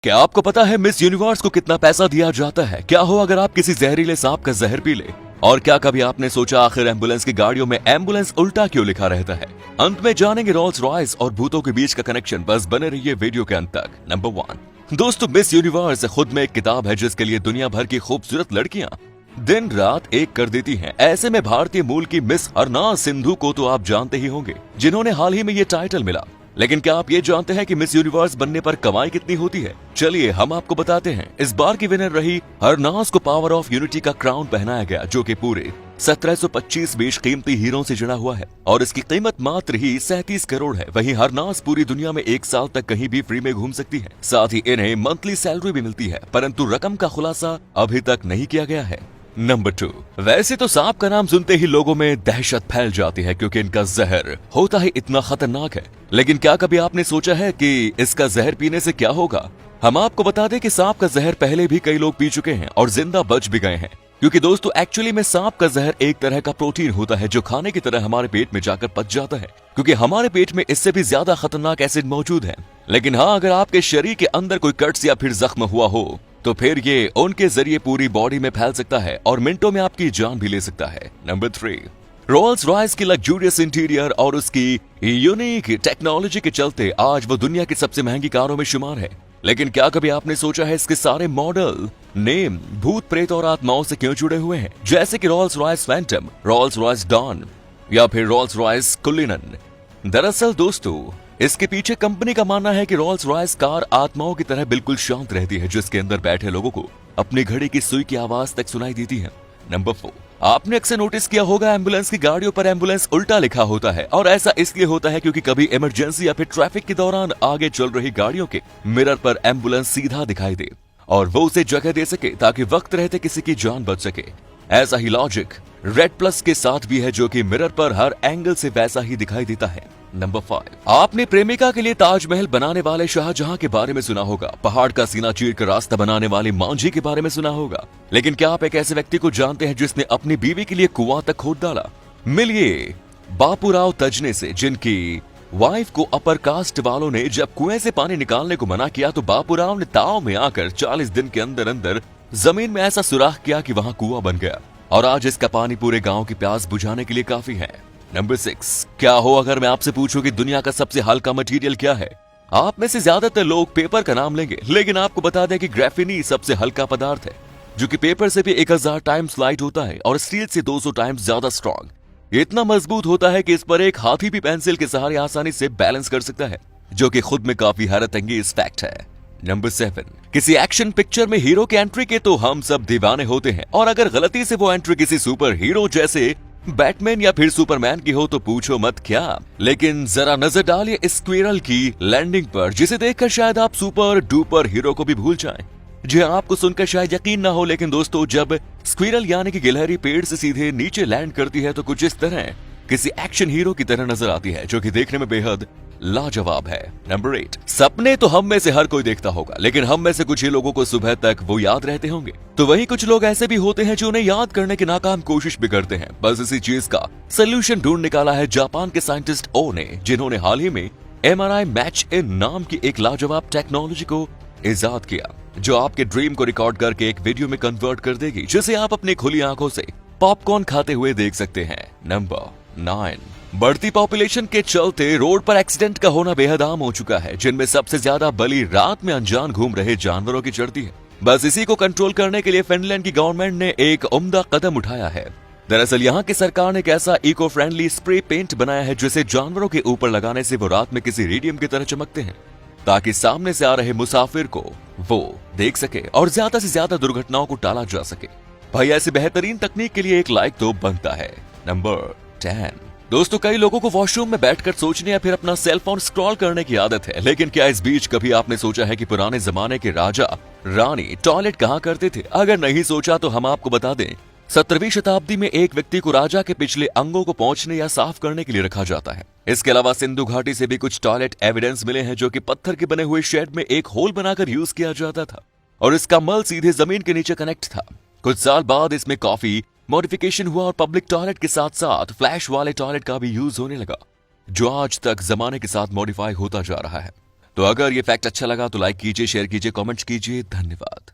क्या आपको पता है मिस यूनिवर्स को कितना पैसा दिया जाता है? क्या हो अगर आप किसी जहरीले सांप का जहर पी ले? और क्या कभी आपने सोचा आखिर एम्बुलेंस की गाड़ियों में एम्बुलेंस उल्टा क्यों लिखा रहता है? अंत में जानेंगे रोल्स रॉयस और भूतों के बीच का कनेक्शन। बस बने रहिए वीडियो के अंत तक। नंबर 1 दोस्तों, मिस यूनिवर्स खुद में एक किताब है जिसके लिए दुनिया भर की खूबसूरत लड़कियां दिन रात एक कर देती हैं। ऐसे में भारतीय मूल की मिस हरनाज सिंधु को तो आप जानते ही होंगे, जिन्होंने हाल ही में ये टाइटल मिला। लेकिन क्या आप ये जानते हैं कि मिस यूनिवर्स बनने पर कमाई कितनी होती है? चलिए हम आपको बताते हैं। इस बार की विनर रही हरनाज को पावर ऑफ यूनिटी का क्राउन पहनाया गया, जो कि पूरे 1725 बेशकीमती हीरों से जुड़ा हुआ है और इसकी कीमत मात्र ही 37 करोड़ है। वहीं हरनाज पूरी दुनिया में 1 साल तक कहीं भी फ्री में घूम सकती है। साथ ही इन्हें मंथली सैलरी भी मिलती है, परंतु रकम का खुलासा अभी तक नहीं किया गया है। नंबर 2, वैसे तो सांप का नाम सुनते ही लोगों में दहशत फैल जाती है क्योंकि इनका जहर होता ही इतना खतरनाक है। लेकिन क्या कभी आपने सोचा है कि इसका जहर पीने से क्या होगा? हम आपको बता दें कि सांप का जहर पहले भी कई लोग पी चुके हैं और जिंदा बच भी गए हैं। क्योंकि दोस्तों एक्चुअली में सांप का जहर एक तरह का प्रोटीन होता है जो खाने की तरह हमारे पेट में जाकर पच जाता है, क्योंकि हमारे पेट में इससे भी ज्यादा खतरनाक एसिड मौजूद है। लेकिन हाँ, अगर आपके शरीर के अंदर कोई कट्स या फिर जख्म हुआ हो तो फिर ये उनके जरिए पूरी बॉडी में फैल सकता है और मिनटों में आपकी जान भी ले सकता है। नंबर 3, रोल्स रॉयस की लग्जूरियस इंटीरियर और उसकी यूनिक टेक्नोलॉजी के चलते आज वो दुनिया की सबसे महंगी कारों में शुमार है। लेकिन क्या कभी आपने सोचा है इसके सारे मॉडल नेम भूत प्रेत और आत्माओं से क्यों जुड़े हुए हैं? जैसे कि Rolls Royce Phantom, Rolls Royce Dawn या फिर रोल्स रॉयस कुलिनन। दरअसल दोस्तों, इसके पीछे कंपनी का मानना है कि रोल्स रॉयस कार आत्माओं की तरह बिल्कुल शांत रहती है, जिसके अंदर बैठे लोगों को अपनी घड़ी की सुई की आवाज तक सुनाई देती है। नंबर 4, आपने अक्सर नोटिस किया होगा एम्बुलेंस की गाड़ियों पर एम्बुलेंस उल्टा लिखा होता है, और ऐसा इसलिए होता है क्योंकि कभी इमरजेंसी या फिर ट्रैफिक के दौरान आगे चल रही गाड़ियों के मिरर पर एम्बुलेंस सीधा दिखाई दे और वो उसे जगह दे सके ताकि वक्त रहते किसी की जान बच सके। ऐसा ही लॉजिक रेड प्लस के साथ भी है, जो कि मिरर पर हर एंगल से वैसा ही दिखाई देता है। नंबर 5, आपने प्रेमिका के लिए ताजमहल बनाने वाले शाहजहां के बारे में सुना होगा, पहाड़ का सीना चीर कर रास्ता बनाने वाले मांझी के बारे में सुना होगा। लेकिन क्या आप एक ऐसे व्यक्ति को जानते हैं जिसने अपनी बीवी के लिए कुआं तक खोद डाला? मिलिए बापूराव तजने से, जिनकी वाइफ को अपर कास्ट वालों ने जब कुएं से पानी निकालने को मना किया तो बापूराव ने ताव में आकर 40 दिन के अंदर अंदर जमीन में ऐसा सुराख किया कि वहां कुआं बन गया और आज इसका पानी पूरे गांव की प्यास बुझाने के लिए काफी है। नंबर 6, क्या हो अगर मैं आपसे पूछूं कि दुनिया का सबसे हल्का मटेरियल क्या है? आप में से ज्यादातर लोग पेपर का नाम लेंगे, लेकिन आपको बता दें कि ग्रेफिनी सबसे हल्का पदार्थ है, जो कि पेपर से भी 1000 टाइम्स लाइट होता है और स्टील से 200 टाइम्स ज्यादा स्ट्रॉन्ग। ये इतना मजबूत होता है कि इस पर एक हाथी भी पेंसिल के सहारे आसानी से बैलेंस कर सकता है, जो कि खुद में काफी हैरत अंगेज फैक्ट है। नंबर 7, किसी एक्शन पिक्चर में हीरो की एंट्री के तो हम सब दीवाने होते हैं, और अगर गलती से वो एंट्री किसी सुपर हीरो जैसे बैटमैन या फिर सुपरमैन की हो तो पूछो मत क्या। लेकिन जरा नजर डालिए इस स्क्विरल की लैंडिंग पर, जिसे देखकर शायद आप सुपर डुपर हीरो को भी भूल जाएं। जी हाँ, आपको सुनकर शायद यकीन ना हो, लेकिन दोस्तों जब स्क्विरल यानी कि गिलहरी पेड़ से सीधे नीचे लैंड करती है तो कुछ इस तरह किसी एक्शन हीरो की तरह नजर आती है, जो कि देखने में बेहद लाजवाब है। नंबर 8, सपने तो हम में से हर कोई देखता होगा, लेकिन हम में से कुछ ही लोगों को सुबह तक वो याद रहते होंगे। तो वहीं कुछ लोग ऐसे भी होते हैं जो उन्हें याद करने की नाकाम कोशिश भी करते हैं। बस इसी चीज का सोल्यूशन ढूंढ निकाला है जापान के साइंटिस्ट ओ ने, जिन्होंने हाल ही में MRI मैच इन नाम की एक लाजवाब टेक्नोलॉजी को इजाद किया, जो आपके ड्रीम को रिकॉर्ड करके एक वीडियो में कन्वर्ट कर देगी, जिसे आप अपनी खुली आंखों से पॉपकॉर्न खाते हुए देख सकते हैं। नंबर 9, बढ़ती पॉपुलेशन के चलते रोड पर एक्सीडेंट का होना बेहद आम हो चुका है, जिनमें सबसे ज्यादा बलि रात में अनजान घूम रहे जानवरों की चढ़ती है। बस इसी को कंट्रोल करने के लिए फिनलैंड की गवर्नमेंट ने एक उम्दा कदम उठाया है। दरअसल यहाँ की सरकार ने एक ऐसा इको फ्रेंडली स्प्रे पेंट बनाया है, जिसे जानवरों के ऊपर लगाने से वो रात में किसी रेडियम की तरह चमकते हैं, ताकि सामने से आ रहे मुसाफिर को वो देख सके और ज्यादा से ज्यादा दुर्घटनाओं को टाला जा सके। भाई ऐसी बेहतरीन तकनीक के लिए एक लाइक तो बनता है। नंबर 10, दोस्तों कई लोगों को वॉशरूम में बैठकर सोचने या फिर अपना सेलफोन स्क्रॉल करने की आदत है, लेकिन क्या इस बीच कभी आपने सोचा है कि पुराने जमाने के राजा रानी टॉयलेट कहाँ करते थे? अगर नहीं सोचा तो हम आपको बता दें, 17वीं शताब्दी में एक व्यक्ति को राजा के पिछले अंगों को पहुंचने या साफ करने के लिए रखा जाता है। इसके अलावा सिंधु घाटी से भी कुछ टॉयलेट एविडेंस मिले हैं, जो कि पत्थर के बने हुए शेड में एक होल बनाकर यूज किया जाता था और इसका मल सीधे जमीन के नीचे कनेक्ट था। कुछ साल बाद इसमें काफी मॉडिफिकेशन हुआ और पब्लिक टॉयलेट के साथ साथ फ्लैश वाले टॉयलेट का भी यूज होने लगा, जो आज तक जमाने के साथ मॉडिफाई होता जा रहा है। तो अगर ये फैक्ट अच्छा लगा तो लाइक कीजिए, शेयर कीजिए, कमेंट्स कीजिए। धन्यवाद।